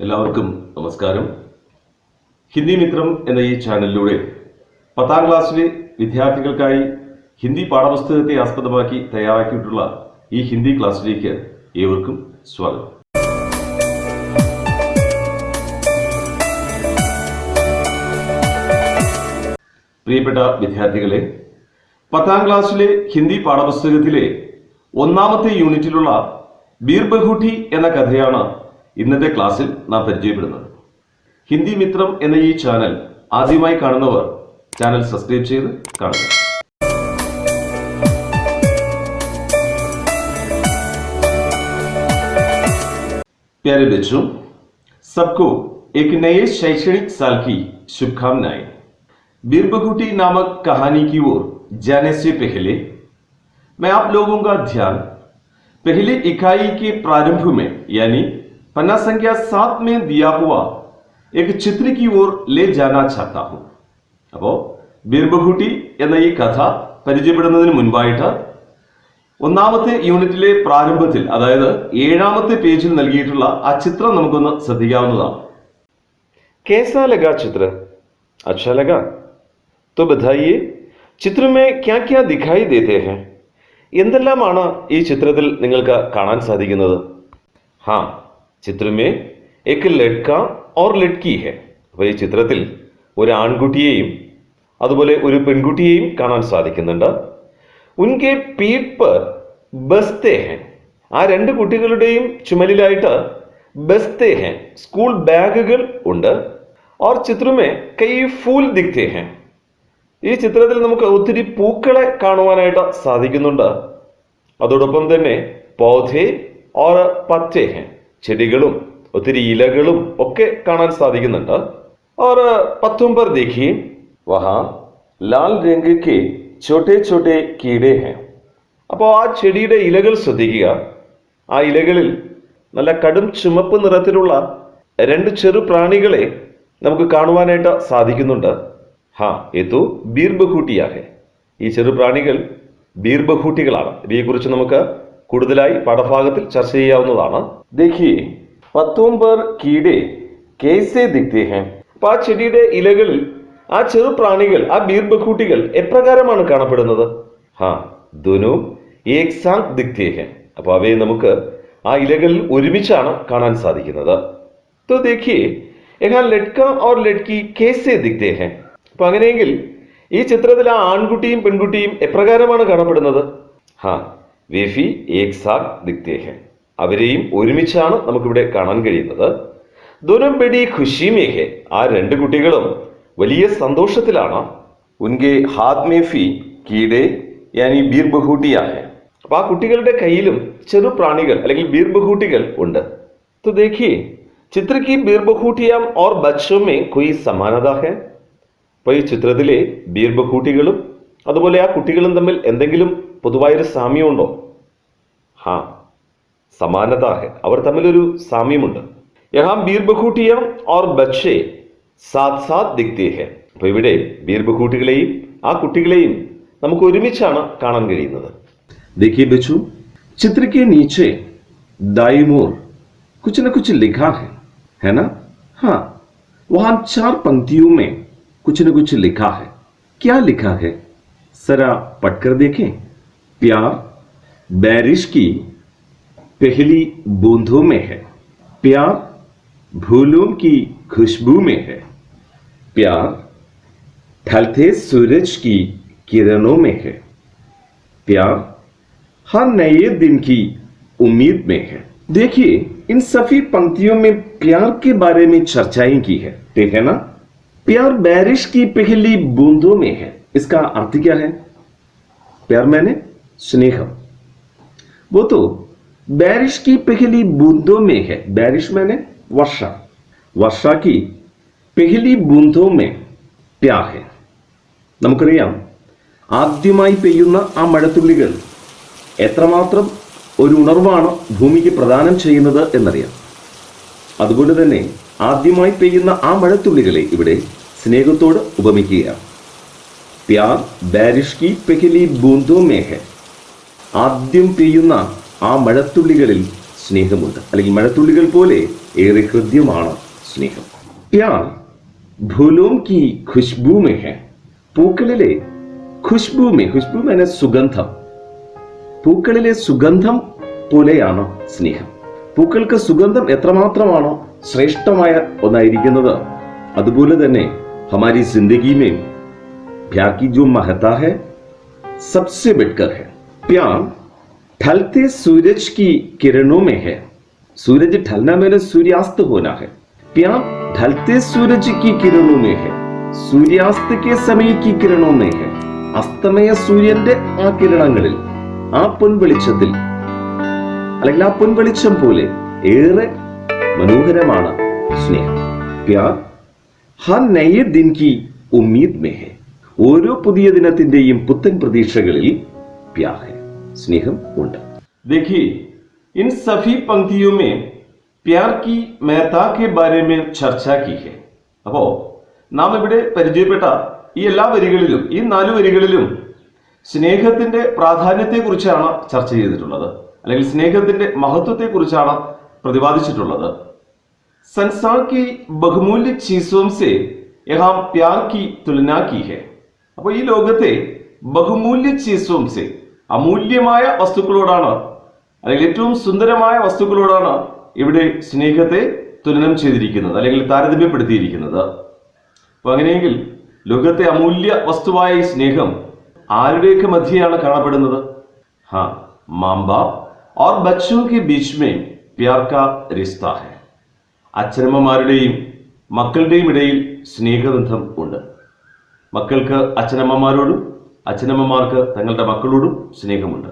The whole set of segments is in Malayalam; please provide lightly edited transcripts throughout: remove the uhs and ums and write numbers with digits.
എല്ലാവർക്കും നമസ്കാരം. ഹിന്ദി മിത്രം എന്ന ഈ ചാനലിലൂടെ 10ാം ക്ലാസ്സിലെ വിദ്യാർത്ഥികൾക്കായി ഹിന്ദി പാഠപുസ്തകത്തെ ആസ്പദമാക്കി തയ്യാറാക്കിയിട്ടുള്ള ഈ ഹിന്ദി ക്ലാസ്സിലേക്ക് ഏവർക്കും സ്വാഗതം. പ്രിയപ്പെട്ട വിദ്യാർത്ഥികളെ, 10ാം ക്ലാസ്സിലെ ഹിന്ദി പാഠപുസ്തകത്തിലെ 1ാമത്തെ യൂണിറ്റിലുള്ള ബീർ ബഹൂട്ടി എന്ന കഥയാണ് ഇന്നത്തെ ക്ലാസ്സിൽ നാം പരിചയപ്പെടുന്നത്. ഹിന്ദി മിത്രം എന്ന ഈ ചാനൽ ആദ്യമായി കാണുന്നവർ ചാനൽ സബ്സ്ക്രൈബ് ചെയ്ത് കാണുക. प्यारे बच्चों, सबको एक नए शैक्षणिक साल की शुभकामनाएं. बीर बहूटी नामक कहानी की ओर जाने से पहले मैं आप लोगों का ध्यान पहले इकाई के प्रारंभ में यानी पन्ना संख्या 7 में दिया हुआ एक चित्र की ओर ले जाना चाहता हूं. അപ്പോൾ ബീർ ബഹൂട്ടി എന്ന ഈ കഥ പരിചയപ്പെടുന്നതിന് മുൻപായിട്ട് 1ാമത്തെ യൂണിറ്റിലെ പ്രാരംഭത്തിൽ, അതായത് 7ാമത്തെ പേജിൽ നൽകിയിട്ടുള്ള ആ ചിത്രം നമുക്കൊന്ന് ശ്രദ്ധിക്കാവുന്നതാണ്. कैसा लगा चित्र? अच्छा लगा? तो बताइए, चित्र में क्या क्या दिखाई देते हैं? എന്തെല്ലാമാണ് ഈ ചിത്രത്തിൽ നിങ്ങൾക്ക് കാണാൻ സാധിക്കുന്നത്? हाँ, चित्र में एक लड़का और लड़की है. അപ്പോൾ ഈ ചിത്രത്തിൽ ഒരു ആൺകുട്ടിയെയും അതുപോലെ ഒരു പെൺകുട്ടിയെയും കാണാൻ സാധിക്കുന്നുണ്ട്. ഉൻകെ പീഠ് പർ ബസ്തേ ഹൈ. ആ രണ്ട് കുട്ടികളുടെയും ചുമലിലായിട്ട് ബസ്തേ ഹൈ, സ്കൂൾ ബാഗുകൾ ഉണ്ട്. और चित्र में कई फूल दिखते हैं. ഈ ചിത്രത്തിൽ നമുക്ക് ഒത്തിരി പൂക്കളെ കാണുവാനായിട്ട് സാധിക്കുന്നുണ്ട്. അതോടൊപ്പം തന്നെ പൗധേ और പത്തേ ഹൈ, ചെടികളും ഒത്തിരി ഇലകളും ഒക്കെ കാണാൻ സാധിക്കുന്നുണ്ട്. और पत्तों पर देखिए, वहाँ लाल रंग के छोटे छोटे कीड़े हैं. അപ്പോൾ ആ ചെടിയുടെ ഇലകൾ ശ്രദ്ധിക്കുക. ആ ഇലകളിൽ നല്ല കടും ചുമപ്പ് നിറത്തിലുള്ള രണ്ട് ചെറു പ്രാണികളെ നമുക്ക് കാണുവാനായിട്ട് സാധിക്കുന്നുണ്ട്. ഹാ, ഏതോ ബീർ ബഹൂട്ടിയാകെ. ഈ ചെറു പ്രാണികൾ ബീർ ബഹൂട്ടികളാണ്. ഇവയെക്കുറിച്ച് നമുക്ക് കൂടുതലായി പാഠഭാഗത്തിൽ ചർച്ച ചെയ്യാവുന്നതാണ്. देखिए, पत्तों पर कीड़े कैसे दिखते हैं. അപ്പോൾ ആ ചെടിയുടെ ഇലകളിൽ ആ ചെറു പ്രാണികൾ, ആ ബീർ ബഹൂട്ടികൾ എപ്രകാരമാണ് കാണപ്പെടുന്നത്? ഹാ, ദോനോ ഏക് സാത്ത് ദിഖ്തേ ഹൈ. അപ്പോൾ അവയെ നമുക്ക് ആ ഇലകളിൽ ഒരുമിച്ചാണ് കാണാൻ സാധിക്കുന്നത്. तो देखिए, यहाँ लड़का और लड़की कैसे दिखते हैं. അപ്പോൾ അങ്ങനെയെങ്കിൽ ഈ ചിത്രത്തിൽ ആ ആൺകുട്ടിയും പെൺകുട്ടിയും എപ്രകാരമാണ് കാണപ്പെടുന്നത്? ഹാ, വേഫി ഏക് സാത്ത് ദിഖ്തേ ഹൈ. അവരെയും ഒരുമിച്ചാണ് നമുക്കിവിടെ കാണാൻ കഴിയുന്നത്. ദോനം ബഡി ഖുഷി മേ ഹൈ. ആ രണ്ട് കുട്ടികളും വലിയ സന്തോഷത്തിലാണ്. ഉൻകെ ഹാത്ത് മേ ഫി കീടേ യാനി ബീർ ബഹൂട്ടിയാ ഹൈ. അപ്പോൾ ആ കുട്ടികളുടെ കയ്യിലും ചെറു പ്രാണികൾ അല്ലെങ്കിൽ ബീർ ബഹൂട്ടികൾ ഉണ്ട്. तो देखिए, चित्र की बीर बहूटियां और बच्चों में कोई समानता है. അപ്പോൾ ഈ ചിത്രത്തിലെ ബീർ ബഹൂട്ടികളും അതുപോലെ ആ കുട്ടികളും തമ്മിൽ എന്തെങ്കിലും പൊതുവായൊരു സാമ്യമുണ്ടോ? ഹാ, സമാനത ഹെ. അവർ തമ്മിലൊരു സാമ്യമുണ്ട്. യഹാം ബീർ ബഹൂട്ടിയാ और बच्चे साथ साथ दिखते हैं. അപ്പോൾ ഇവിടെ ബീർ ബഹൂട്ടികളെയും ആ കുട്ടികളെയും നമുക്ക് ഒരുമിച്ചാണ് കാണാൻ കഴിയുന്നത്. देखिए बच्चों, चित्र के नीचे दाईं ओर कुछ न कुछ लिखा है ना? हाँ, वहां 4 पंक्तियों में कुछ न कुछ लिखा है. क्या लिखा है जरा पढ़कर देखें. प्यार बारिश की पहली बूंदों में है. प्यार फूलों की खुशबू में है. प्यार ढलते सूरज की किरणों में है. प्यार हर नए दिन की उम्मीद में है. देखिए, इन सभी पंक्तियों में प्यार के बारे में चर्चाएं की है, ठीक है ना? प्यार बारिश की पहली बूंदों में है. इसका अर्थ क्या है? प्यार मैंने स्नेह, वो तो बारिश की पहली बूंदों में है. बारिश मैंने वर्षा, वर्षा की पहली बूंदों में प्यार है. നമുക്കറിയാം, ആദ്യമായി പെയ്യുന്ന ആ മഴത്തുള്ളികൾ എത്രമാത്രം ഒരു ഉണർവാണ് ഭൂമിക്ക് പ്രദാനം ചെയ്യുന്നത് എന്നറിയാം. അതുകൊണ്ട് തന്നെ ആദ്യമായി പെയ്യുന്ന ആ മഴത്തുള്ളികളെ ഇവിടെ സ്നേഹത്തോട് ഉപമിക്കുകയാണ്. പ്യാർ ബാരിഷ് കി പെഹ്ലി ബൂന്ദോ മേ ഹൈ. ആദ്യം പെയ്യുന്ന ആ മഴത്തുള്ളികളിൽ സ്നേഹമുണ്ട്, അല്ലെങ്കിൽ മഴത്തുള്ളികൾ പോലെ ഏറെ ഹൃദ്യമാണ് സ്നേഹം. പ്യാർ ഫൂലോം കി ഖുശ്ബൂ മേ ഹെ. പൂക്കളിലെ ഖുശ്ബൂ എന്ന സുഗന്ധം, പൂക്കളിലെ സുഗന്ധം പോലെയാണ് സ്നേഹം. പൂക്കൾക്ക് സുഗന്ധം എത്രമാത്രമാണോ ശ്രേഷ്ഠമായ ഒന്നായിരിക്കുന്നത്, അതുപോലെ തന്നെ ഹമാരി ജിന്ദഗി में प्यार की जो महत्ता है सबसे बढ़कर है. प्यार ढलते सूरज की किरणों में है. सूरज ढलना मैंने सूर्यास्त होना है. प्यार ढलते सूरज की किरणों में है. सूर्यास्त के समय की किरणों में है. അസ്തമയ സൂര്യന്റെ ആ കിരണങ്ങളിൽ, ആ പൊൻവെളിച്ചത്തിൽ, അല്ലെങ്കിൽ ആ പൊൻവെളിച്ചം പോലെ ഏറെ മനോഹരമാണ് സ്നേഹം. പ്യാർ ഹർ നയേ ദിൻ കി ഉമ്മീദ് മേ ഹെ. ഓരോ പുതിയ ദിനത്തിന്റെയും പുത്തൻ പ്രതീക്ഷകളിൽ പ്യാർ ഹെ, സ്നേഹം ഉണ്ട്. देखिए इन सभी पंक्तियों में प्यार की महत्ता के बारे में चर्चा की है. അപ്പോ നാം ഇവിടെ പരിചയപ്പെട്ട ഈ എല്ലാ വരികളിലും, ഈ 4 വരികളിലും സ്നേഹത്തിന്റെ പ്രാധാന്യത്തെക്കുറിച്ചാണ് ചർച്ച ചെയ്തിട്ടുള്ളത്, അല്ലെങ്കിൽ സ്നേഹത്തിന്റെ മഹത്വത്തെക്കുറിച്ചാണ് പ്രതിപാദിച്ചിട്ടുള്ളത്. संसार की बहुमूल्य चीजों से यहाँ प्यार की तुलना की है. അപ്പോൾ ഈ ലോകത്തെ ബഹുമൂല്യ ചീസോം സെ, അമൂല്യമായ വസ്തുക്കളോടാണ്, അല്ലെങ്കിൽ ഏറ്റവും സുന്ദരമായ വസ്തുക്കളോടാണ് ഇവിടെ സ്നേഹത്തെ തുലനം ചെയ്തിരിക്കുന്നത്, അല്ലെങ്കിൽ താരതമ്യപ്പെടുത്തിയിരിക്കുന്നത്. അപ്പൊ അങ്ങനെയെങ്കിൽ ലോകത്തെ അമൂല്യ വസ്തുവായ ഈ സ്നേഹം ആരുടെയൊക്കെ മധ്യയാണ് കാണപ്പെടുന്നത്? മാം ബാപ് और बच्चों के बीच में प्यार का रिश्ता है. അച്ഛനമ്മമാരുടെയും മക്കളുടെയും ഇടയിൽ സ്നേഹബന്ധം ഉണ്ട്. മക്കൾക്ക് അച്ഛനമ്മമാരോടും അച്ഛനമ്മമാർക്ക് തങ്ങളുടെ മക്കളോടും സ്നേഹമുണ്ട്.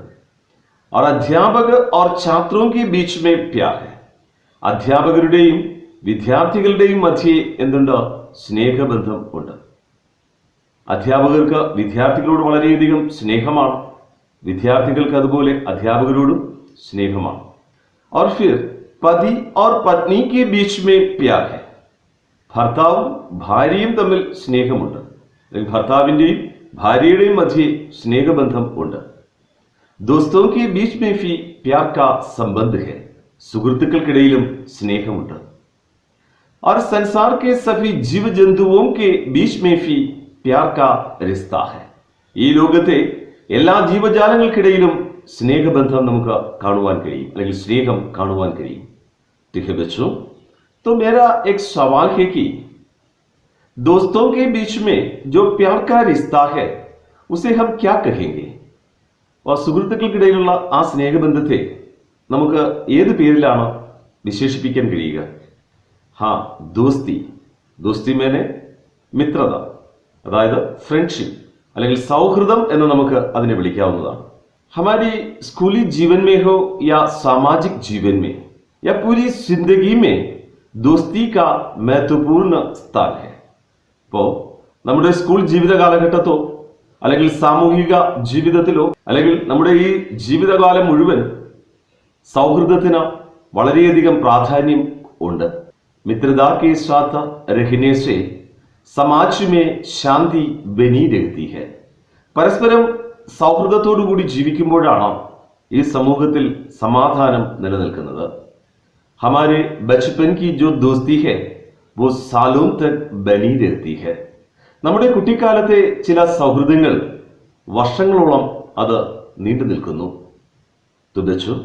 और अध्यापक और छात्रों के बीच में प्यार है. അധ്യാപകരുടെയും വിദ്യാർത്ഥികളുടെയും മധ്യേ എന്തുണ്ട്? സ്നേഹബന്ധം ഉണ്ട്. അധ്യാപകർക്ക് വിദ്യാർത്ഥികളോട് വളരെയധികം സ്നേഹമാണ്, വിദ്യാർത്ഥികൾക്ക് അതുപോലെ അധ്യാപകരോടും സ്നേഹമാണ്. और फिर पति और पत्नी के बीच में प्यार है. ഭർത്താവും ഭാര്യയും തമ്മിൽ സ്നേഹമുണ്ട്, അല്ലെങ്കിൽ ഭർത്താവിന്റെയും ഭാര്യയുടെയും മധ്യേ സ്നേഹബന്ധം ഉണ്ട്. दोस्तों के बीच में भी प्यार का संबंध है. സുഹൃത്തുക്കൾക്കിടയിലും സ്നേഹമുണ്ട്. और संसार के सभी जीव जंतुओं के बीच में भी प्यार का रिश्ता है. ഈ ലോകത്തെ എല്ലാ ജീവജാലങ്ങൾക്കിടയിലും സ്നേഹബന്ധം നമുക്ക് കാണുവാൻ കഴിയും, അല്ലെങ്കിൽ സ്നേഹം കാണുവാൻ കഴിയും. ठीक है बच्चों, तो मेरा एक सवाल है कि दोस्तों के बीच में जो प्यार का रिश्ता है उसे हम क्या कहेंगे? और സുഹൃത്തുക്കൾക്കിടയിലുള്ള ആ സ്നേഹബന്ധത്തെ നമുക്ക് ഏത് പേരിലാണ് വിശേഷിപ്പിക്കാൻ കഴിയുക? ദോസ്തി. ദോസ്തി മേനെ മിത്രത, അതായത് ഫ്രണ്ട്ഷിപ്പ് അല്ലെങ്കിൽ സൗഹൃദം എന്ന് നമുക്ക് അതിനെ വിളിക്കാവുന്നതാണ്. हमारी स्कूली जीवन में हो या सामाजिक जीवन में या पूरी जिंदगी में दोस्ती का महत्वपूर्ण स्थान है. ഇപ്പോൾ നമ്മുടെ സ്കൂൾ ജീവിത കാലഘട്ടത്തോ അല്ലെങ്കിൽ സാമൂഹിക ജീവിതത്തിലോ അല്ലെങ്കിൽ നമ്മുടെ ഈ ജീവിതകാലം മുഴുവൻ സൗഹൃദത്തിന് വളരെയധികം പ്രാധാന്യം ഉണ്ട്. मित्रता के साथ रहने से समाज में शांति बनी रहती है. പരസ്പരം സൗഹൃദത്തോടുകൂടി ജീവിക്കുമ്പോഴാണ് ഈ സമൂഹത്തിൽ സമാധാനം നിലനിൽക്കുന്നത്. हमारे बचपन की जो दोस्ती है वो सालों तक बनी रहती है. നമ്മുടെ കുട്ടിക്കാലത്തെ ചില സൗഹൃദങ്ങൾ വർഷങ്ങളോളം അത് നീണ്ടു നിൽക്കുന്നു. तो बच्चों,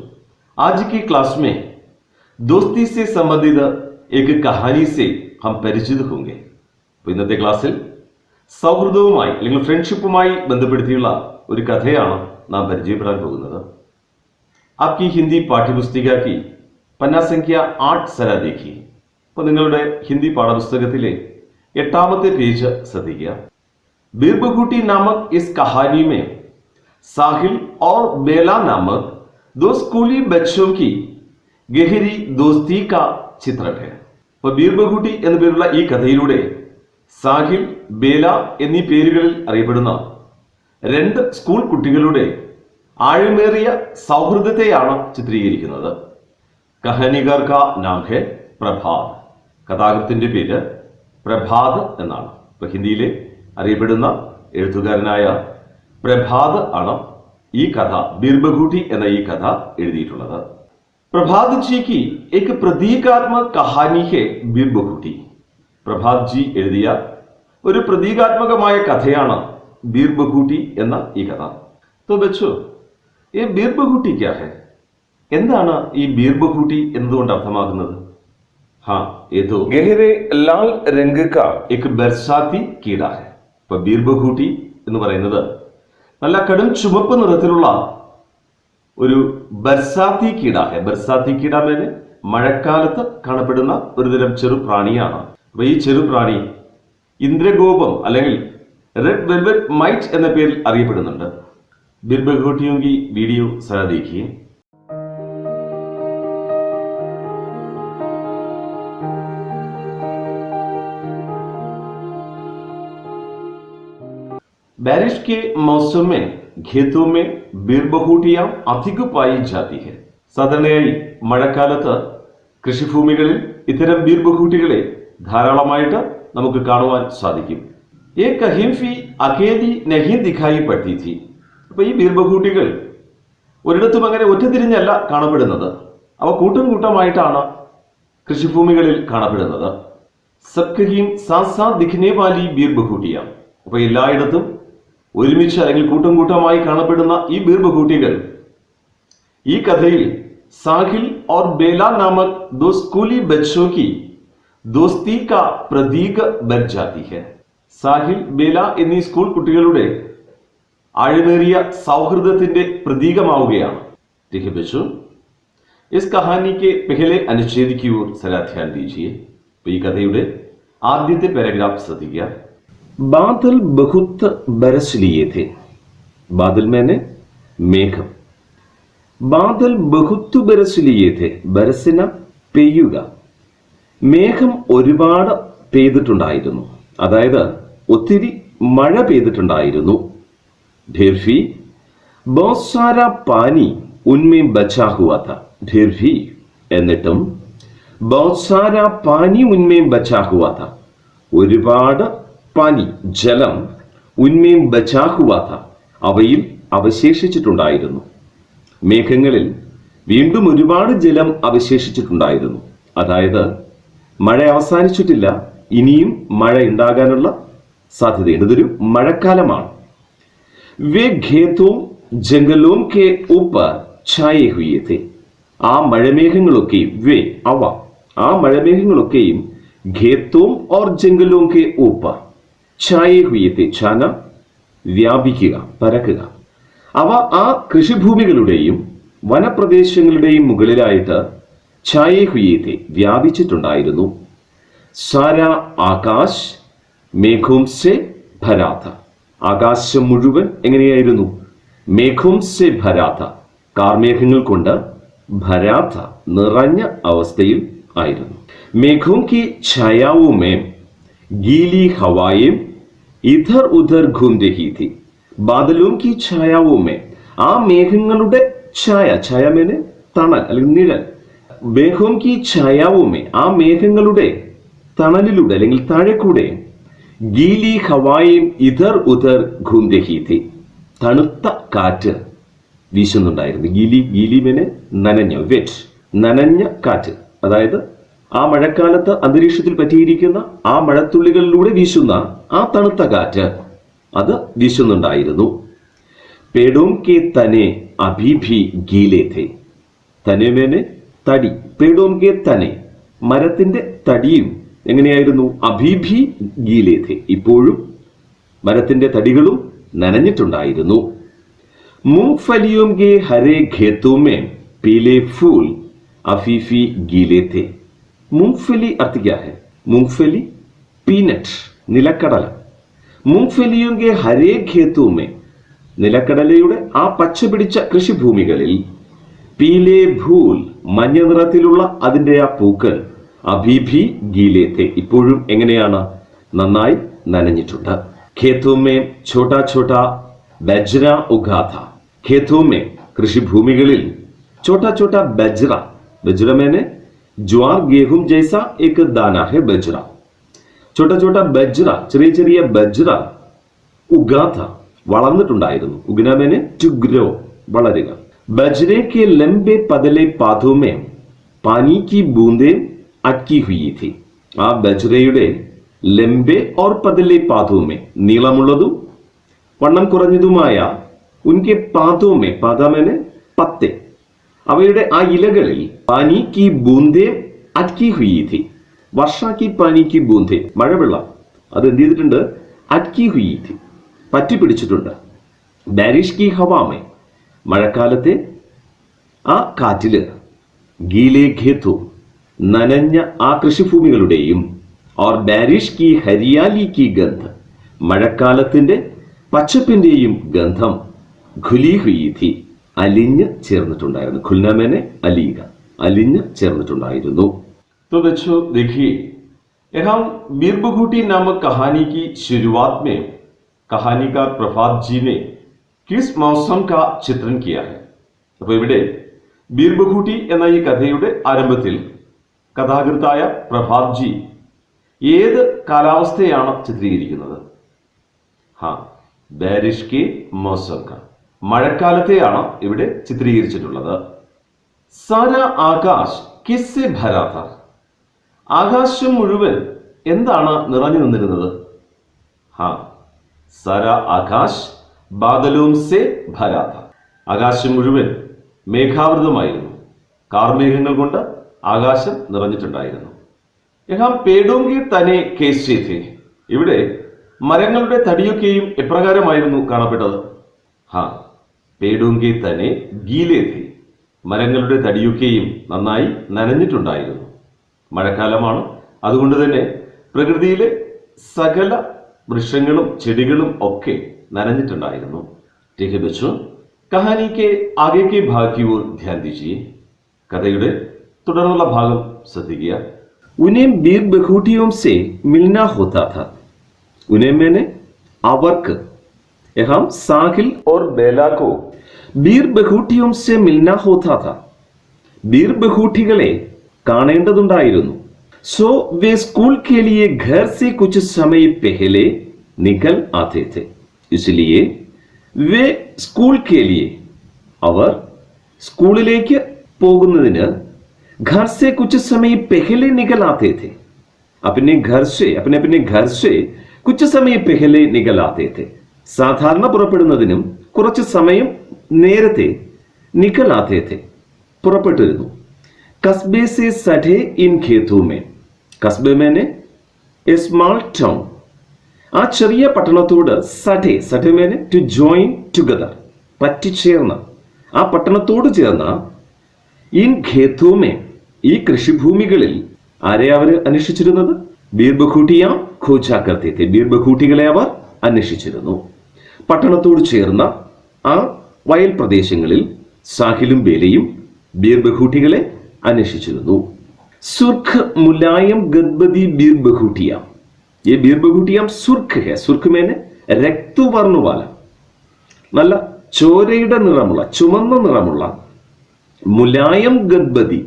आज की क्लास में दोस्ती से संबंधित एक कहानी से हम परिचित होंगे. അപ്പോൾ ഇന്നത്തെ ക്ലാസ്സിൽ സൗഹൃദവുമായി അല്ലെങ്കിൽ ഫ്രണ്ട്ഷിപ്പുമായി ബന്ധപ്പെടുത്തിയുള്ള ഒരു കഥയാണ് നാം പരിചയപ്പെടാൻ പോകുന്നത്. आपकी हिंदी पाठ्यपुस्तिका की पन्ना संख्या 8 जरा देखिए. അപ്പോൾ നിങ്ങളുടെ ഹിന്ദി പാഠപുസ്തകത്തിലെ 8ാമത്തെ പേജ് ശ്രദ്ധിക്കുക. बीरबघूटी नामक इस कहानी में साहिल और बेला नामक 2 स्कूली बच्चों की गहरी दोस्ती का चित्रण है. അപ്പോൾ ബീർബഘൂട്ടി എന്ന പേരുള്ള ഈ കഥയിലൂടെ സാഹിൽ, ബേല എന്നീ പേരുകളിൽ അറിയപ്പെടുന്ന 2 സ്കൂൾ കുട്ടികളുടെ ആഴമേറിയ സൗഹൃദത്തെയാണ് ചിത്രീകരിക്കുന്നത്. കഹാനികാർ കാ നാം ഹെ പ്രഭാത്. കഥാകൃത്തിന്റെ പേര് പ്രഭാത് എന്നാണ്. ഇപ്പൊ ഹിന്ദിയിലെ അറിയപ്പെടുന്ന എഴുത്തുകാരനായ പ്രഭാത് ആണ് ഈ കഥ, ബീർബഘൂട്ടി എന്ന ഈ കഥ എഴുതിയിട്ടുള്ളത്. प्रभात जी की एक प्रतीकात्मक कहानी है बीर बखूटी. പ്രഭാത് ജി എഴുതിയ ഒരു പ്രതീകാത്മകമായ കഥയാണ് ബീർ ബഖൂട്ടി എന്ന ഈ കഥ. तो बच्चों ये बीर बखूटी क्या है? എന്താണ് ഈ ബീർ ബഖൂട്ടി എന്നതുകൊണ്ട് അർത്ഥമാക്കുന്നത്? हाँ ये तो गहरे लाल रंग का एक ബർസാത്തി കീട है. ഇപ്പൊ ബീർ ബഖൂട്ടി എന്ന് പറയുന്നത് നല്ല കടും ചുവപ്പ് നിറത്തിലുള്ള ഒരു ബർസാത്തി കീട है. ബർസാത്തി കീട മേലെ മഴക്കാലത്ത് കാണപ്പെടുന്ന ഒരു തരം ചെറു പ്രാണിയാണ്. അപ്പൊ ഈ ചെറുപ്രാണി ഇന്ദ്രഗോപം അല്ലെങ്കിൽ റെഡ് വെൽവെറ്റ് മൈറ്റ് എന്ന പേരിൽ അറിയപ്പെടുന്നുണ്ട്. ബീർ ബഖൂട്ടിयों की वीडियो जरा देखिए. बारिश के मौसम में खेतों में बीर बखूटियां अधिक पाई जाती है. സാധാരണയായി മഴക്കാലത്ത് കൃഷിഭൂമികളിൽ ഇത്തരം ബീർ ബഖൂട്ടികളെ ധാരാളമായിട്ട് നമുക്ക് കാണുവാൻ സാധിക്കും. ये कहीं भी अकेली नहीं दिखाई पड़ती थी. അപ്പൊ ഈ ബീർ ബഖൂട്ടികൾ ഒരിടത്തും അങ്ങനെ ഒറ്റതിരിഞ്ഞല്ല കാണപ്പെടുന്നത്. അവ കൂട്ടം കൂട്ടമായിട്ടാണ് കൃഷിഭൂമികളിൽ കാണപ്പെടുന്നത്. सब कहीं साथ साथ दिखने वाली बीर बखूटियां. അപ്പൊ എല്ലായിടത്തും ഒരുമിച്ച് അല്ലെങ്കിൽ കൂട്ടം കൂട്ടമായി കാണപ്പെടുന്ന ഈ ബീർ ബഖൂട്ടികൾ ഈ കഥയിൽ സാഹിൽ और बेला नामक दो स्कूली बच्चों की दोस्ती का प्रतीक बन जाती है. സാഹിൽ ബേല എന്നീ സ്കൂൾ കുട്ടികളുടെ ആഴമേറിയ സൗഹൃദത്തിന്റെ പ്രതീകമാവുകയാണ്. ठीक है बच्चों, इस कहानी के पहले अनुच्छेद की ओर जरा ध्यान दीजिए. ഈ കഥയുടെ ആദ്യത്തെ പാരഗ്രാഫ് ശ്രദ്ധിക്കുക. बादल बहुत बरस लिए थे. बादल मैंने മേഘം. बादल बहुत बरस लिए थे. ബരസിന പെയ്യുക. മേഘം ഒരുപാട് പെയ്തിട്ടുണ്ടായിരുന്നു, അതായത് ഒത്തിരി മഴ പെയ്തിട്ടുണ്ടായിരുന്നു. ढेर भी बहुत सारा पानी उनमें बचा हुआ था. ढेर भी എന്നിട്ടും बहुत सारा पानी उनमें बचा हुआ था. ഒരുപാട് പാനി ജലം ഉന്മേം ബച്ചാ ഹുവാ था. അവയിൽ അവശേഷിച്ചിട്ടുണ്ടായിരുന്നു. മേഘങ്ങളിൽ വീണ്ടും ഒരുപാട് ജലം അവശേഷിച്ചിട്ടുണ്ടായിരുന്നു, അതായത് മഴ അവസാനിച്ചിട്ടില്ല, ഇനിയും മഴ ഉണ്ടാകാനുള്ള സാധ്യതയുണ്ട്. ഇതൊരു മഴക്കാലമാണ്. വേ ഖേത്തോം ജംഗലോം കെ ഊപ്പർ ഛായേ ഹുയേ ഥേ. ആ മഴമേഘങ്ങളൊക്കെയും വേ അവ ആ മഴമേഘങ്ങളൊക്കെയും ഖേത്തോം ഓർ ജംഗലോം കെ ഊപ്പർ ഛായേ ഹുയേ ഥേ. ഛാന വ്യാപിക്കുക, പരക്കുക. അവ ആ കൃഷിഭൂമികളുടെയും വനപ്രദേശങ്ങളുടെയും മുകളിലായിട്ട് ഛായേ ഹുയേ ഥേ വ്യാപിച്ചിട്ടുണ്ടായിരുന്നു. സാരാ ആകാശ് മേഘോം സെ ഭരാ ഥ. ആകാശം മുഴുവൻ എങ്ങനെയായിരുന്നു? മേഘോം സെ ഭരാ ഥ. കാർമേഘങ്ങൾ കൊണ്ട് ഭരാ ഥ നിറഞ്ഞ അവസ്ഥയിൽ ആയിരുന്നു. മേഘോം കി ഛായാവോ മേം ഗീലി ഹവായേം ഇധർ ഉധർ ഘൂം രഹി ഥി. ബാദലോം കി ഛായാവോ മേം. ആ മേഘങ്ങളുടെ ഛായ, ഛായ മേനെ തണൽ അല്ലെങ്കിൽ നിഴൽ. മേഘോം കി ഛായാവോ മേ ആ മേഘങ്ങളുടെ തണലിലൂടെ അല്ലെങ്കിൽ താഴെക്കൂടെ ഗീലി ഹവായും ഇധർ ഉധർ ഘൂം രഹി ഥി. തണുത്ത കാറ്റ് വീശുന്നുണ്ടായിരുന്നു. ഗീലി മേനെ നനഞ്ഞ, വെറ്റ്, നനഞ്ഞ കാറ്റ്, അതായത് ആ മഴക്കാലത്ത് അന്തരീക്ഷത്തിൽ പറ്റിയിരിക്കുന്ന ആ മഴത്തുള്ളികളിലൂടെ വീശുന്ന ആ തണുത്ത കാറ്റ് അത് വീശുന്നുണ്ടായിരുന്നു. പേടോം കെ തനെ അഭി ഭി ഗീലേ ഥേ. തനെ മേനെ തടി. പേടോം കെ തനെ മരത്തിന്റെ തടിയും എങ്ങനെയായിരുന്നു? അഭീഭി ഗീലേ ഥേ. ഇപ്പോഴും മരത്തിന്റെ തടികളും നനഞ്ഞിട്ടുണ്ടായിരുന്നു. മൂംഗ്ഫലിയോം കെ ഹരേ ഖേത്തോം മേ പീലേ ഫൂൽ അഫീഫി ഗീലേ ഥേ. മൂംഗ്ഫലി അർത്ഥ ക്യാ ഹൈ? മൂംഗ്ഫലി പീനട്ട്, നിലക്കടല. മൂംഗ്ഫലിയോം കെ ഹരേ ഖേത്തോം മേ നിലക്കടലയുടെ ആ പച്ച പിടിച്ച കൃഷിഭൂമികളിൽ പീലേ ഭൂൽ മഞ്ഞ നിറത്തിലുള്ള അതിന്റെ ആ പൂക്കൾ അഭീഭി ഗീലേ ഥേ ഇപ്പോഴും എങ്ങനെയാണ്? നന്നായി നനഞ്ഞിട്ടുണ്ട്. ഖേത്തോമേ ഛോട്ടാ ഛോട്ടാ ബജ്ര ഉഗാ ഥാ. ഖേത്തോമേ കൃഷിഭൂമികളിൽ ഛോട്ടാ ഛോട്ടാ ബജ്ര. ബജ്ര മേനെ ജ്വാർ ഗേഹും ജൈസ एक दाना है ബജ്ര. ഛോട്ടാ ഛോട്ടാ ബജ്ര, ചെറിയ ചെറിയ ബജ്ര ഉഗാ ഥാ വളർന്നിട്ടുണ്ടായിരുന്നു. ഉഗ്ന മേനെ ടു ഗ്രോ വളരുക. बजरे के लंबे पतले पादों में पानी की बूंदें अटकी हुई थी. ആ ബജ്രയുടെ ലംബെ ഓർ പതലെ പാദോമേ നീളമുള്ളതും വണ്ണം കുറഞ്ഞതുമായ ഉൻകെ പാദോമേ പാദാമേനെ പത്തെ അവയുടെ ആ ഇലകളിൽ പാനി കി ബൂന്തേ അറ്റ്കി ഹുയി थी. വർഷാ കി പാനി കി ബൂന്തേ മഴവെള്ളം അത് എന്ത് ചെയ്തിട്ടുണ്ട്? അറ്റ്കി ഹുയി थी പറ്റി പിടിച്ചിട്ടുണ്ട്. ബാരിഷ് കി ഹവാമേ മഴക്കാലത്തെ ആ കാറ്റില് ഗീലേ ഖേത്തോ നനഞ്ഞ ആ കൃഷിഭൂമികളുടെയും ഓർ ബാരിഷ് കി ഹരിയാലി കി ഗന്ധ് മഴക്കാലത്തിന്റെ പച്ചപ്പിന്റെയും ഗന്ധം ഖുലി ഹുയി थी അലിഞ്ഞ് ചേർന്നിട്ടുണ്ടായിരുന്നു. ഖുൽനമേനെ അലിയുക, അലിഞ്ഞ് ചേർന്നിട്ടുണ്ടായിരുന്നു. तो बच्चों देखिए, यहाँ बीर बघूटी नामक कहानी की शुरुआत में कहानीकार प्रभात जी ने किस मौसम का चित्रण किया है? അപ്പോൾ ഇവിടെ ബീർ ബഘൂട്ടി എന്ന ഈ കഥയുടെ ആരംഭത്തിൽ കഥാകൃത്തായ പ്രഭാത് ജി ഏത് കാലാവസ്ഥയാണ് ചിത്രീകരിക്കുന്നത്? ബാരിഷ് കെ മൗസം കാ മഴക്കാലത്തെയാണ് ഇവിടെ ചിത്രീകരിച്ചിട്ടുള്ളത്. സാര ആകാശ് കിസ്സെ ഭരാ ഥാ ആകാശം മുഴുവൻ എന്താണ് നിറഞ്ഞു നിന്നിരുന്നത്? സാര ആകാശ് ബാദലോം സെ ഭരാ ഥാ ആകാശം മുഴുവൻ മേഘാവൃതമായിരുന്നു. കാർമേഘങ്ങൾ കൊണ്ട് ആകാശം നിറഞ്ഞിട്ടുണ്ടായിരുന്നു. യഹാം പേടോങ്കി തന്നെ കേസ് थे ഇവിടെ മരങ്ങളുടെ തടിയൊക്കെയും എപ്രകാരമായിരുന്നു കാണപ്പെട്ടത്? പേടോങ്കി തന്നെ ഗീലേ थे മരങ്ങളുടെ തടിയൊക്കെയും നന്നായി നനഞ്ഞിട്ടുണ്ടായിരുന്നു. മഴക്കാലമാണ്, അതുകൊണ്ട് തന്നെ പ്രകൃതിയിലെ സകല വൃക്ഷങ്ങളും ചെടികളും ഒക്കെ നനഞ്ഞിട്ടുണ്ടായിരുന്നു. ठीक है बच्चों, कहानी के आगे के भाग की ओर ध्यान दीजिए. കഥയുടെ തുടർന്നുള്ള ഭാഗം ശ്രദ്ധിക്കുക. उन्हें बीर बघूटियों से मिलना होता था. उन्हें मैंने അവർക്ക് यहाँ साहिल और बेला को बीर बघूटियों से मिलना होता था. बीर बघूटिകളെ കാണേണ്ടതുണ്ടായിരുന്നു. सो वे स्कूल के लिए घर से कुछ समय पहले निकल आते थे. इसलिए वे स्कूल के लिए അവർ സ്കൂളിലേക്ക് പോകുന്നതിന് घर से कुछ समय पहले निकल आते थे. अपने अपने घर से कुछ समय पहले निकल आते थे. സാധാരണ പുറപ്പെടുന്നതിനും കുറച്ച് സമയം നേരത്തെ निकल आते थे പുറപ്പെട്ടിരുന്നു. कस्बे से सटे इन खेतों में कस्बे मैंने ए स्मॉल टाउन ആ ചെറിയ പട്ടണത്തോട് സഠെ മേനെ ടു ജോയിൻ ടുഗദർ പറ്റിച്ചേർന്ന ആ പട്ടണത്തോട് ചേർന്ന ഇൻ ഖേത്തൂമേ ഈ കൃഷിഭൂമികളിൽ ആരെ അവർ അന്വേഷിച്ചിരുന്നത്? ബീർ ബഘൂട്ടിയാ ഖോജാ കർത്തേ थे ബീർ ബഘൂട്ടികളെ അവർ അന്വേഷിച്ചിരുന്നു. പട്ടണത്തോട് ചേർന്ന ആ വയൽ പ്രദേശങ്ങളിൽ സാഹിലും ബേലയും ബീർ ബഘൂട്ടികളെ അന്വേഷിച്ചിരുന്നു. സുർഖ് മുലായം ഗദ്ബദി ബീർ ബഘൂട്ടിയ ये बीर बघूटियाम സുർക്ക് है. സുർക്ക് മേനെ രക്തവർണ്ണ വാല നല്ല ചോരയുടെ നിറമുള്ള ചുമന്ന നിറമുള്ള മുലായം ഗദ്ബദി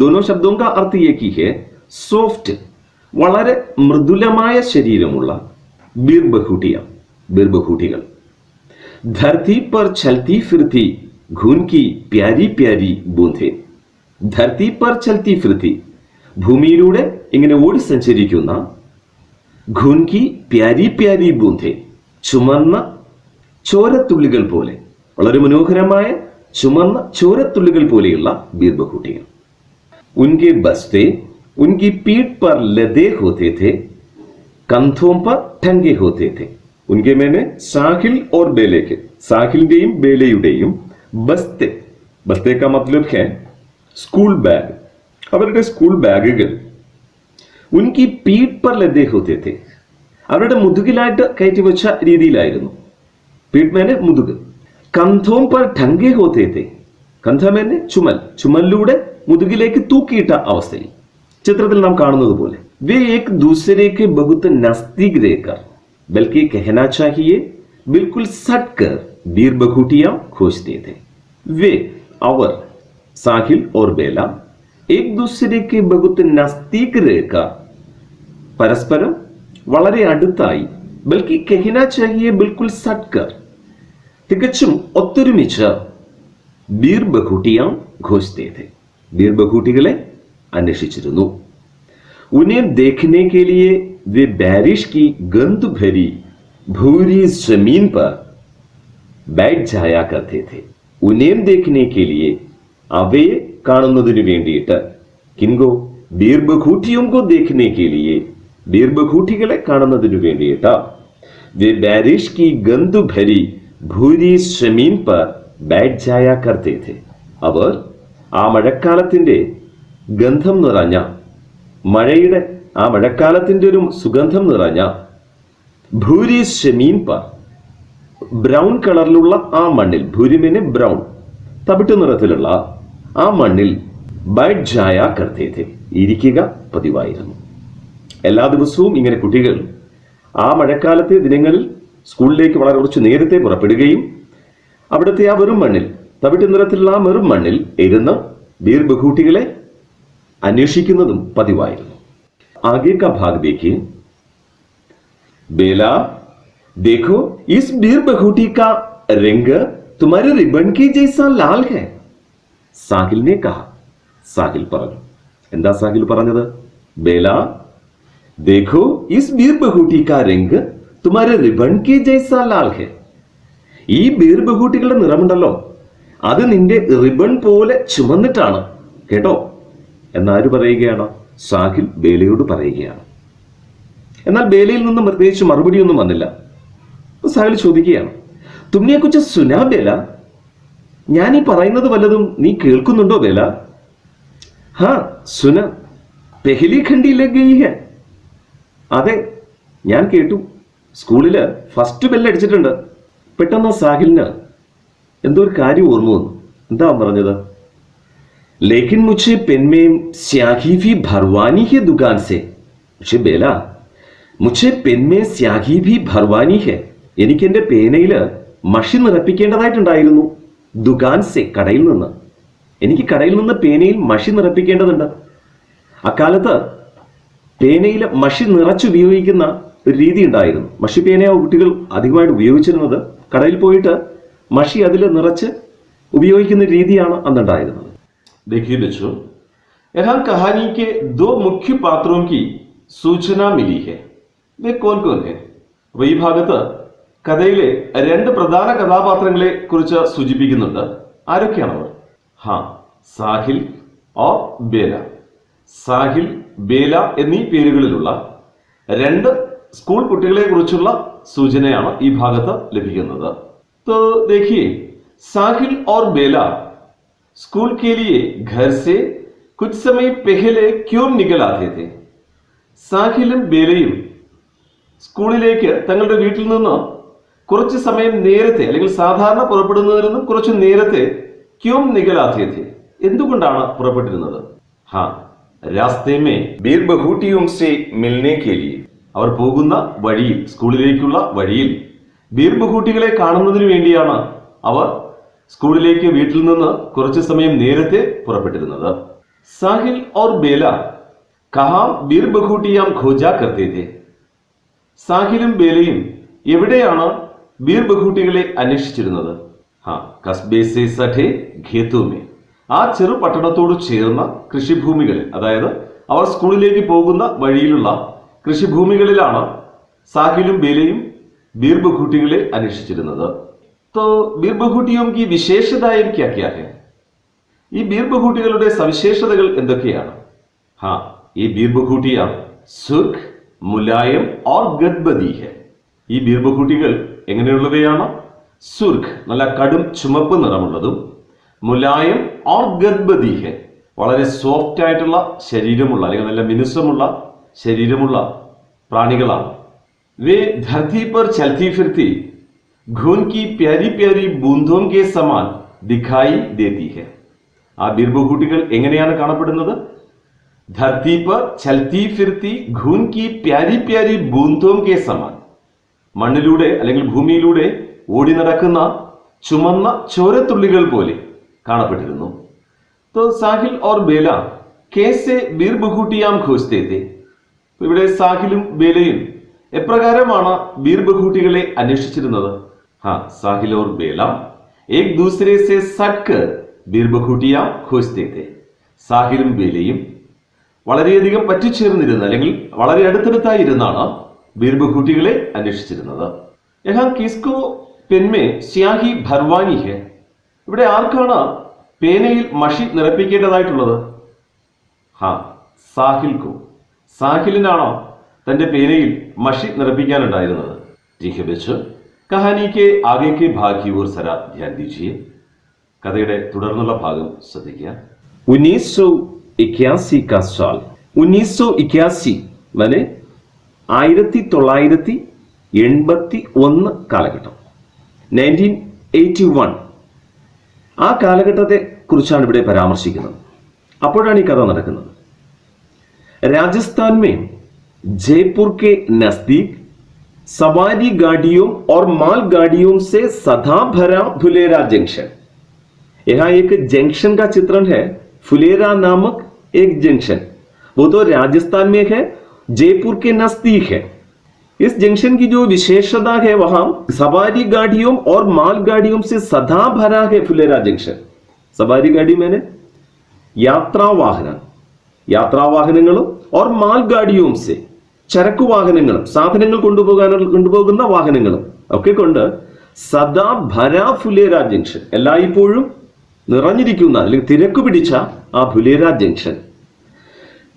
दोनों शब्दों का अर्थ एक ही है സോഫ്റ്റ് വളരെ മൃദുലമായ ശരീരമുള്ള ബീർ ബഘൂട്ടികൾ धरती पर चलती फिरती घून की प्यारी प्यारी बूंदें. धरती पर चलती फिरती ഭൂമിയിലൂടെ ഇങ്ങനെ ഓടി സഞ്ചരിക്കുന്ന ഘൂൻ കി പ്യാരി പ്യാരി ബൂന്തേ ചുമന്ന ചോരത്തുള്ളികൾ പോലെ വളരെ മനോഹരമായ ചുമന്ന ചോരത്തുള്ളികൾ പോലെയുള്ള ബീർ ബഘൂട്ടികൾ. ഉൻകെ ബസ്തേ ഉൻകി പീഠ് പർ ലദേ ഹോതേ थे कंधों पर टंगे होते थे. उनके मैंने साहिल और बेले के സാഹിലിന്റെയും ബേലയുടെയും ബസ്തേ का मतलब है സ്കൂൾ ബാഗ്. അവരുടെ സ്കൂൾ ബാഗുകൾ ഉൻകി പീഠ് പർ ലദേ ഹോതേ थे അവരുടെ മുതുകിലായിട്ട് കയറ്റി വെച്ച രീതിയിലായിരുന്നു. പീഠ് മേനെ മുതുക്. കന്ധോം പർ ടംഗേ ഹോതേ थे കന്ധ മേനെ ചുമലിലൂടെ മുതുകിലേക്ക് തൂക്കിയിട്ട അവസ്ഥയിൽ ചിത്രത്തിൽ നാം കാണുന്നത് പോലെ. വേ ഏക് ദൂസരെ കെ ബഹുത് നസ്തീക് രേക്കർ ബൽക്കി कहना चाहिए बिल्कुल सट कर बीर बघूटियां खोजते थे. वे അവർ സാഹിൽ और बेला एक दूसरे के बहुत नजदीक रहकर പരസ്പരം വളരെ അടുത്തായി ബൽക്കി कहना चाहिए बिल्कुल सट कर തികച്ചും ഒത്തൊരുമിച്ച് ബീർ ബഖൂട്ടിയാം ഘോഷത്തെ थे ബീർ ബഖൂട്ടികളെ അന്വേഷിച്ചിരുന്നു. उन्हें देखने के लिए वे बारिश की गंध भरी भूरी जमीन पर बैठ जाया करते थे. उन्हें देखने के लिए അവയെ കാണുന്നതിന് വേണ്ടിയിട്ട് കിൻകോ ബീർ ബഖൂട്ടിയും കോ देखने के लिए ബീർ ബഖൂട്ടികളെ കാണുന്നതിന് വേണ്ടിയിട്ട് वे बारिश की गंध भरी भूरी जमीन पर बैठ जाया करते थे. അവർ ആ മഴക്കാലത്തിന്റെ ഗന്ധം നിറഞ്ഞ മഴയുടെ ആ മഴക്കാലത്തിന്റെ ഒരു സുഗന്ധം നിറഞ്ഞ ഭൂരി ഷമീൻ പർ ബ്രൗൺ കളറിലുള്ള ആ മണ്ണിൽ, ഭൂരിമിന് ബ്രൗൺ തവിട്ട് നിറത്തിലുള്ള ആ മണ്ണിൽ ബൈറ്റ് ജായ കർത്തേത്തെ ഇരിക്കുക പതിവായിരുന്നു. എല്ലാ ദിവസവും ഇങ്ങനെ കുട്ടികൾ ആ മഴക്കാലത്തെ ദിനങ്ങളിൽ സ്കൂളിലേക്ക് വളരെ കുറച്ച് നേരത്തെ പുറപ്പെടുകയും അവിടുത്തെ ആ വെറും മണ്ണിൽ, തവിട്ട് നിറത്തിലുള്ള ആ വെറും മണ്ണിൽ ഇരുന്ന് ബീർ ബഖൂട്ടികളെ अन्वेषिക്കുന്നതും പതിവായിരുന്നു. आगे का भाग देखिए. बेला देखो इस बीर बखूटी का रंग तुम्हारे रिबन के जैसा लाल है. സാഹിൽ ने कहा. സാഹിൽ പറഞ്ഞു. എന്താ സാഹിൽ പറഞ്ഞത്? बेला देखो इस बीर बखूटी का रंग तुम्हारे रिबन के जैसा लाल है. ഈ ബീർ ബഖൂട്ടികളുടെ നിറമുണ്ടല്ലോ, അത് നിന്റെ റിബൺ പോലെ ചുമന്നിട്ടാണ് കേട്ടോ എന്നാര് പറയുകയാണ്? സാഹിൽ ബേലയോട് പറയുകയാണ്. എന്നാൽ ബേലയിൽ നിന്നും പ്രത്യേകിച്ച് മറുപടിയൊന്നും വന്നില്ല. സാഹിൽ ചോദിക്കുകയാണ്, തുമ്നെ കുറിച്ച് സുനാ ബേല, ഞാൻ ഈ പറയുന്നത് വല്ലതും നീ കേൾക്കുന്നുണ്ടോ ബേല? ഹാ സുന പെഹലി ഖണ്ഡി ലഗ് ഗയി ഹെ. അതെ, ഞാൻ കേട്ടു, സ്കൂളില് ഫസ്റ്റ് ബെല്ലടിച്ചിട്ടുണ്ട്. പെട്ടെന്ന് സാഹിലിന് എന്തോ ഒരു കാര്യം ഓർമ്മ വന്നു. എന്താ പറഞ്ഞത്? लेकिन मुझे पेन में स्याही भी भरवानी है दुकान से. പക്ഷെ ബേല, മുझे पेन में स्याही भी भरवानी है. എനിക്ക് എൻ്റെ പേനയിൽ മഷി നിറപ്പിക്കേണ്ടതായിട്ടുണ്ടായിരുന്നു. ദുകാൻ സെ, കടയിൽ നിന്ന്. എനിക്ക് കടയിൽ നിന്ന് പേനയിൽ മഷി നിറപ്പിക്കേണ്ടതുണ്ട്. അക്കാലത്ത് പേനയിൽ മഷി നിറച്ചുപയോഗിക്കുന്ന ഒരു രീതി ഉണ്ടായിരുന്നു. മഷി പേനയോ കുട്ടികൾ അധികമായിട്ട് ഉപയോഗിച്ചിരുന്നത് കടയിൽ പോയിട്ട് മഷി അതിൽ നിറച്ച് ഉപയോഗിക്കുന്ന രീതിയാണ് അന്നുണ്ടായിരുന്നത്. देखिए बच्चों, यहाँ कहानी के दो मुख्य पात्रों की सूचना मिली है. वे कौन कौन है? അപ്പോൾ ഈ ഭാഗത്ത് കഥയിലെ രണ്ട് പ്രധാന കഥാപാത്രങ്ങളെ കുറിച്ച് സൂചിപ്പിക്കുന്നുണ്ട്. ആരൊക്കെയാണവർ? ഹാ, സാഹിൽ ഓർ ബേല. സാഹിൽ, ബേല എന്നീ പേരുകളിലുള്ള രണ്ട് സ്കൂൾ കുട്ടികളെ കുറിച്ചുള്ള സൂചനയാണ് ഈ ഭാഗത്ത് ലഭിക്കുന്നത്. तो देखिए, साहिल और बेला स्कूल के लिए घर से कुछ समय पहले क्यों निकल आते थे? സാഹിലും ബേലയും സ്കൂളിലേക്ക് തങ്ങളുടെ വീട്ടിൽ നിന്ന് കുറച്ച് സമയം നേരത്തെ, അല്ലെങ്കിൽ സാധാരണ പുറപ്പെടുന്നതിൽ നിന്നും കുറച്ച് നേരത്തെ ക്യോം നികലാത്തെ थे, എന്തുകൊണ്ടാണ് പുറപ്പെട്ടിരുന്നത്? ഹാ, രാസ്തേ may beer ബഖൂട്ടിയും say Milne K ലിയെ. അവർ പോകുന്ന വഴിയിൽ, സ്കൂളിലേക്കുള്ള വഴിയിൽ ബീർ ബഖൂട്ടികളെ കാണുന്നതിന് വേണ്ടിയാണ് അവർ സ്കൂളിലേക്ക് വീട്ടിൽ നിന്ന് കുറച്ച് സമയം നേരത്തെ പുറപ്പെട്ടിരുന്നത്. സാഹിൽ ഓർ ബേല കഹാം ബീർ ബഖൂട്ടിയാം ഖോജാ കർത്തേ थे. സാഹിലും ബേലയും എവിടെയാണ് ബീർ ബഖൂട്ടികളെ അന്വേഷിച്ചിരുന്നത്? ഹാ, കസ്ബേ സേ സഠേ ഖേത്തുമേ. ആ ചെറു പട്ടണത്തോട് ചേർന്ന കൃഷിഭൂമികളിൽ, അതായത് അവർ സ്കൂളിലേക്ക് പോകുന്ന വഴിയിലുള്ള കൃഷിഭൂമികളിലാണ് സാഹിലും ബേലയും ബീർ ബഖൂട്ടികളെ അന്വേഷിച്ചിരുന്നത്. तो ബീർ ബഖൂട്ടിയും की വിശേഷതായും क्या क्या है? ഈ ബീർ ബഖൂട്ടികളുടെ സവിശേഷതകൾ എന്തൊക്കെയാണ്? ഹാ, ഈ ബീർ ബഖൂട്ടിയ സുർഖ്, മുലായം और ഗദ്ബദി है. ഈ ബീർ ബഖൂട്ടികൾ എങ്ങനെയുള്ളവയാണ്? സുർഖ്, നല്ല കടും ചുമപ്പ് നിറമുള്ളതും, മുലായം और ഗദ്ബദി है, വളരെ സോഫ്റ്റ് ആയിട്ടുള്ള ശരീരമുള്ള, അല്ലെങ്കിൽ നല്ല മിനുസമുള്ള ശരീരമുള്ള പ്രാണികളാണ്. വേ ധർത്തി पर चलती फिरती घून की प्यारी प्यारी बूंदों के समान दिखाई देती है. ആ ബീർ ബഖൂട്ടികൾ എങ്ങനെയാണ് കാണപ്പെടുന്നത്? ധർത്തി पर चलती फिरती घून की प्यारी प्यारी बूंदों के समान, മണ്ണിലൂടെ അല്ലെങ്കിൽ ഭൂമിയിലൂടെ ഓടി നടക്കുന്ന ചുമന്ന ചോരത്തുള്ളികൾ പോലെ കാണപ്പെട്ടിരുന്നു. तो സാഹിൽ और ബേല कैसे ബീർ ബഖൂട്ടിയാം खोजते थे? ഇവിടെ സാഹിലും ബേലയും എപ്രകാരമാണ് ബീർ ബഖൂട്ടികളെ അന്വേഷിച്ചിരുന്നത്? हाँ, साहिल और बेला एक दूसरे से सटकर ബീർബഖൂട്ടിയാ ഖോജ്തേ थे. സാഹിലും ബേലയും വളരെയധികം പറ്റിച്ചേർന്നിരുന്ന അല്ലെങ്കിൽ വളരെ അടുത്തടുത്തായിരുന്നാണ് ബീർബഖൂട്ടികളെ അന്വേഷിച്ചിരുന്നത്. യഹാ കിസ്കോ പെൻമേ സ്യാഹി ഭർവാനി ഹെ. ഇവിടെ ആർക്കാണ് പേനയിൽ മഷി നിറപ്പിക്കേണ്ടതായിട്ടുള്ളത്? സാഹിൽക്കോ. സാഹിലിനാണോ തന്റെ പേനയിൽ മഷി നിറപ്പിക്കാനുണ്ടായിരുന്നത്? കഹാനിക്ക് ആകേക്ക് ഭാഗ് ഓർ സര ധ്യാൻ ദീജിയെ. കഥയുടെ തുടർന്നുള്ള ഭാഗം ശ്രദ്ധിക്കുക. 1981 का साल. 1981 माने 1981 കാലഘട്ടം. 1981 ആ കാലഘട്ടത്തെ കുറിച്ചാണ് ഇവിടെ പരാമർശിക്കുന്നത്. അപ്പോഴാണ് ഈ കഥ നടക്കുന്നത്. राजस्थान में जयपुर के नजदीक सवारी गाड़ियों और माल गाड़ियों से सदा भरा फुलेरा जंक्शन. यहाँ एक जंक्शन का चित्रण है. फुलेरा नामक एक जंक्शन, वो तो राजस्थान में है, जयपुर के नजदीक है. इस जंक्शन की जो विशेषता है वहां सवारी गाड़ियों और माल गाड़ियों से सदा भरा है फुलेरा जंक्शन. सवारी गाड़ी मैंने യാത്രാവാഹനങ്ങളും और माल गाड़ियों से ചരക്കു വാഹനങ്ങളും സാധനങ്ങൾ കൊണ്ടുപോകുന്ന വാഹനങ്ങളും ഒക്കെ കൊണ്ട് സദാ ഭരാ ഫുലേര ജംഗ്ഷൻ, എല്ലായ്പ്പോഴും നിറഞ്ഞിരിക്കുന്ന അല്ലെങ്കിൽ തിരക്ക് പിടിച്ച ആ ഫുലേര ജംഗ്ഷൻ.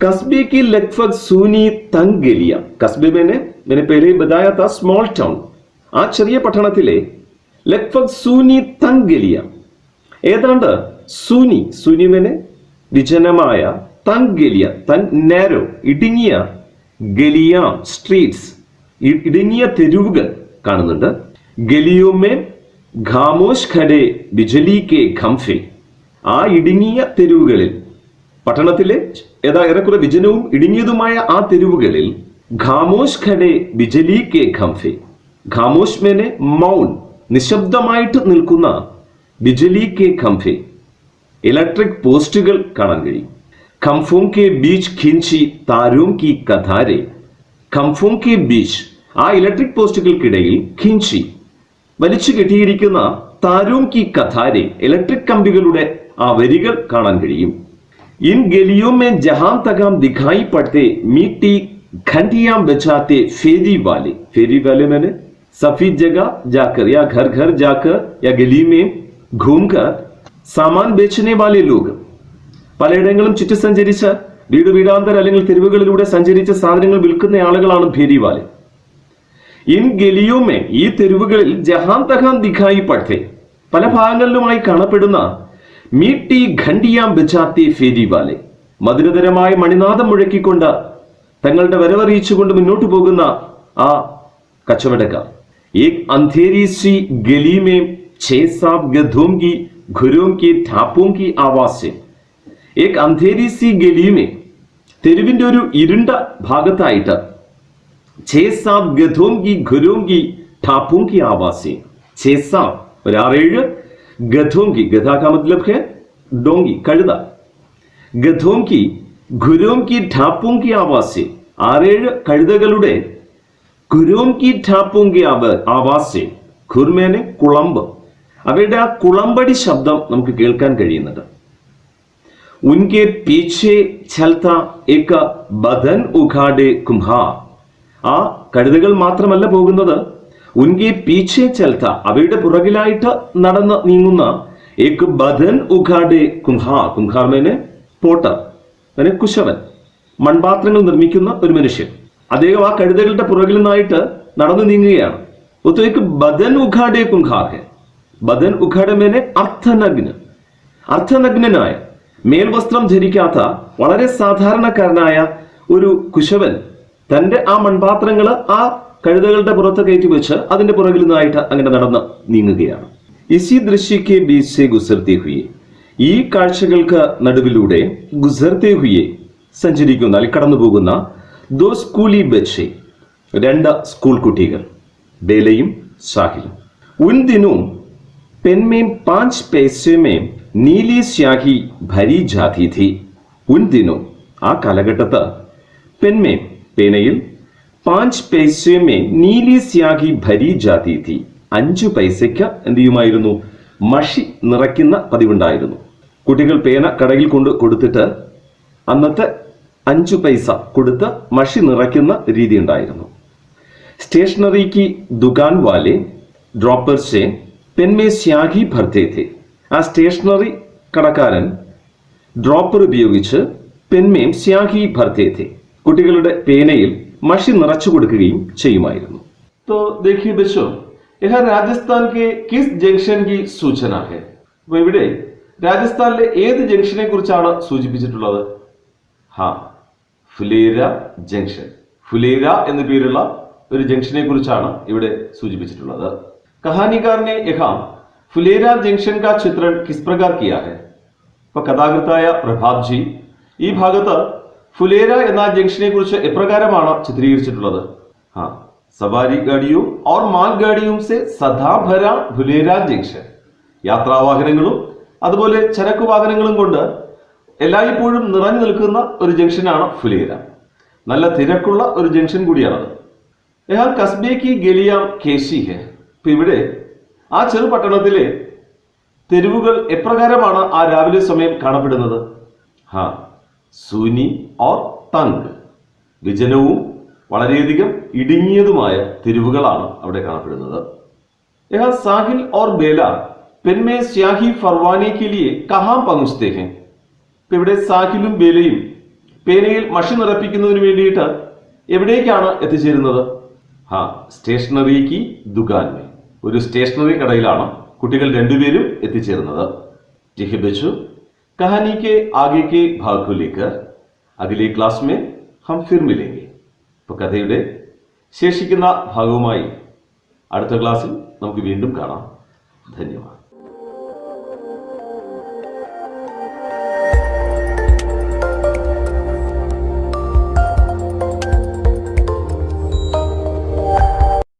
കസ്ബെ की लगभग सूनी तंग गलियां. കസ്ബെ मैंने पहले ही बताया था स्मॉल टाउन. ആ ചെറിയ പട്ടണത്തിലെ लगभग सूनी तंग गलियां, ഏതാണ്ട് സൂനി मैंने വിജനമായ, തങ് ഗലിയ നാരോ ഇടുങ്ങിയ, ഗലിയ സ്ട്രീറ്റ്സ് ഇടുങ്ങിയ തെരുവുകൾ കാണുന്നുണ്ട്. ഗലിയോമേ ഖാമോഷ് ഖഡേ ബിജലി കെ ഖംഫെ. ആ ഇടുങ്ങിയ തെരുവുകളിൽ, പട്ടണത്തിലെ ഏറെക്കുറെ വിജനവും ഇടുങ്ങിയതുമായ ആ തെരുവുകളിൽ ഖാമോഷ് ഖഡേ ബിജലി കെ ഖംഫെ. ഖാമോഷ് മേനെ മൗൻ, നിശബ്ദമായിട്ട് നിൽക്കുന്ന, ബിജലി കെ ഖംഫെ ഇലക്ട്രിക് പോസ്റ്റുകൾ കാണാൻ കഴിയും. खम्फों के बीच खिंची तारों की कतारें. खम्फों के बीच ആ ഇലക്ട്രിക് പോസ്റ്റുകൾക്കിടയിൽ ഖിഞ്ചി വലിച്ചു കെട്ടിയിരിക്കുന്ന താരോം കി കഥാരെ ഇലക്ട്രിക് കമ്പികളുടെ ആ വരികൾ കാണാൻ കഴിയും. इन गलियों में जहां तक दिखाई पड़ते मिट्टी घंटियां बचाते फेरी वाले मैंने सफेद जगह जाकर या घर घर जाकर या गली में घूमकर सामान बेचने वाले लोग. പലയിടങ്ങളും ചുറ്റി സഞ്ചരിച്ച് വീടാന്തര അല്ലെങ്കിൽ തെരുവുകളിലൂടെ സഞ്ചരിച്ച് സാധനങ്ങൾ വിൽക്കുന്ന ആളുകളാണ് ഭേരിവാലെ. ഇൻ ഗലിയോമേ, ഈ തെരുവുകളിൽ ജഹാൻ തഹാൻ ദിഖായി പഡ്തേ, പല ഭാഗങ്ങളിലുമായി കാണപ്പെടുന്ന മീട്ടി ഘണ്ടിയാം ബജാത്തെ ഫേരിവാലെ, മധുരതരമായ മണിനാദം മുഴക്കിക്കൊണ്ട് തങ്ങളുടെ വരവറിയിച്ചുകൊണ്ട് മുന്നോട്ട് പോകുന്ന ആ കച്ചവടക്കാർ. एक अंधेरी सी गली में 6-7 गधों की घुरों की ठापों की आवाज से. एक अंधेरी सी गली में, തെരുവിന്റെ ഒരു ഇരുണ്ട ഭാഗത്തായിട്ട് 6-7 ഗധോं की घुरों की ठापों की आवाज से. 6-7 ഒരു 6-7 गधों की, गधा का मतलब है डोंगी, कഴുത. गधों की घुरों की ठापों की आवाज से, 6-7 കഴുതകളുടെ ഖുരോം കി ഠാപ്പോം കി ആവാസ് സെ. ഖുർ മേനെ കുളമ്പ്, അവയുടെ ആ കുളമ്പടി ശബ്ദം നമുക്ക് കേൾക്കാൻ കഴിയുന്നുണ്ട്. ഉൻകെ പീछे ചൽത്ത ഏക ബദൻ ഉഘാഡെ കുംഹാർ. ആ കഴുതകൾ മാത്രമല്ല പോകുന്നത്, ഉൻകെ പീछे ചൽത്ത, അവയുടെ പുറകിലായിട്ട് നടന്ന് നീങ്ങുന്ന ഏക ബദൻ ഉഘാഡെ കുംഹാർ. കുംഹാർ മേനെ പോട്ടർ, അങ്ങനെ കുശവൻ, മൺപാത്രങ്ങൾ നിർമ്മിക്കുന്ന ഒരു മനുഷ്യൻ. അദ്ദേഹം ആ കഴുതകളുടെ പുറകിൽ നിന്നായിട്ട് നടന്നു നീങ്ങുകയാണ്. ഒത്തേക്ക് ബദൻ ഉഘാഡെ കുംഹാർ ഹെ. ബദൻ ഉഘാഡ മേനെ അർത്ഥനഗ്ന, അർത്ഥനഗ്നനായ, മേൽവസ്ത്രം ധരിക്കാത്ത വളരെ സാധാരണക്കാരനായ ഒരു കുശവൻ തന്റെ ആ മൺപാത്രങ്ങൾ ആ കഴുതകളുടെ പുറത്ത് കയറ്റി വെച്ച് അതിന്റെ പുറകിൽ നിന്നായിട്ട് അങ്ങനെ നടന്ന് നീങ്ങുകയാണ്. ഇസി ദൃശ്യക്ക് ബീച്ച് ഗുസർത്തെ ഹുയെ, ഈ കാഴ്ചകൾക്ക് നടുവിലൂടെ ഗുസർത്തെ ഹുയെ സഞ്ചരിക്കുന്ന അല്ലെങ്കിൽ കടന്നു പോകുന്ന ദോ സ്കൂളി ബച്ചെ, 2 സ്കൂൾ കുട്ടികൾ, ബേലയും സാഹിലും. ഉൻ ദിനോം पेन में 5 पैसे में नीली स्याही भरी जाती थी. उन दिनों, ആ കാലഘട്ടത്ത് പെൻമേ, പേനയിൽ 5 पैसे में नीली स्याही भरी जाती थी, 5 പൈസയ്ക്ക് എന്ത് ചെയ്യുമായിരുന്നു? മഷി നിറയ്ക്കുന്ന പതിവുണ്ടായിരുന്നു. കുട്ടികൾ പേന കടയിൽ കൊണ്ട് കൊടുത്തിട്ട് അന്നത്തെ 5 പൈസ കൊടുത്ത് മഷി നിറയ്ക്കുന്ന രീതി ഉണ്ടായിരുന്നു. स्टेशनरी की दुकान वाले ड्रॉपर से पेन में स्याही भरते थे. ആ സ്റ്റേഷനറി കടക്കാരൻ ഡ്രോപ്പർ ഉപയോഗിച്ച് പെൻമേം സ്യാഹി ഭർത്തേ थे. കുട്ടികളുടെ പേനയിൽ മഷി നിറച്ചു കൊടുക്കുകയും ചെയ്യുമായിരുന്നു. तो देखिए बच्चों, यह राजस्थान के किस जंक्शन की सूचना है? അപ്പോൾ ഇവിടെ രാജസ്ഥാനിലെ ഏത് ജംഗ്ഷനെ കുറിച്ചാണ് സൂചിപ്പിച്ചിട്ടുള്ളത്? ഹാ, ഫുലേര ജംഗ്ഷൻ. ഫുലേര എന്ന പേരുള്ള ഒരു ജംഗ്ഷനെ കുറിച്ചാണ് ഇവിടെ സൂചിപ്പിച്ചിട്ടുള്ളത്. കഹാനികാർ ने यहाँ ഫുലേര ജംഗ്ഷൻ का चित्रण किस प्रकार किया है? അപ്പോൾ കഥാകൃത്തായ പ്രഭാത് ജി ഈ ഭാഗത്ത് ഫുലേര എന്ന ജംഗ്ഷനെ കുറിച്ച് എപ്രകാരമാണ് ചിത്രീകരിച്ചിട്ടുള്ളത്? हाँ, सवारी गाड़ियों और माल गाड़ियों से सदा भरा फुलेरा जंक्शन. യാത്രാവാഹനങ്ങളും അതുപോലെ ചരക്ക് വാഹനങ്ങളും കൊണ്ട് എല്ലായ്പ്പോഴും നിറഞ്ഞു നിൽക്കുന്ന ഒരു ജംഗ്ഷനാണ് ഫുലേര. നല്ല തിരക്കുള്ള ഒരു ജംഗ്ഷൻ കൂടിയാണത്. യഹാ കസ്ബേ കി ഗലിയാം കേശി ഹെ. ഇപ്പൊ ഇവിടെ ആ ചെറു പട്ടണത്തിലെ തെരുവുകൾ എപ്രകാരമാണ് ആ രാവിലെ സമയം കാണപ്പെടുന്നത്? ഹാ, സൂനി ഓർ തങ്. വിജനവും വളരെയധികം ഇടുങ്ങിയതുമായ തെരുവുകളാണ് അവിടെ കാണപ്പെടുന്നത്. യഹാ സാഹിൽ ഓർ ബേല പെൻമേ സ്യാഹി ഫർവാനെ കെ ലിയെ കഹാം പहुंचते हैं. ഇപ്പൊ ഇവിടെ സാഹിലും ബേലയും പേനയിൽ മഷി നിറപ്പിക്കുന്നതിന് വേണ്ടിയിട്ട് എവിടേക്കാണ് എത്തിച്ചേരുന്നത്? ഹാ, സ്റ്റേഷനറി കി ദുകാൻ മേ. ഒരു സ്റ്റേഷനറി കടയിലാണ് കുട്ടികൾ രണ്ടുപേരും എത്തിച്ചേരുന്നത്. ठीक है बच्चों, कहानी के आगे के भाग को लेकर अगले क्लास में हम फिर मिलेंगे. അപ്പോൾ കഥയുടെ ശേഷിക്കുന്ന ഭാഗവുമായി അടുത്ത ക്ലാസ്സിൽ നമുക്ക് വീണ്ടും കാണാം. ധന്യവാദം.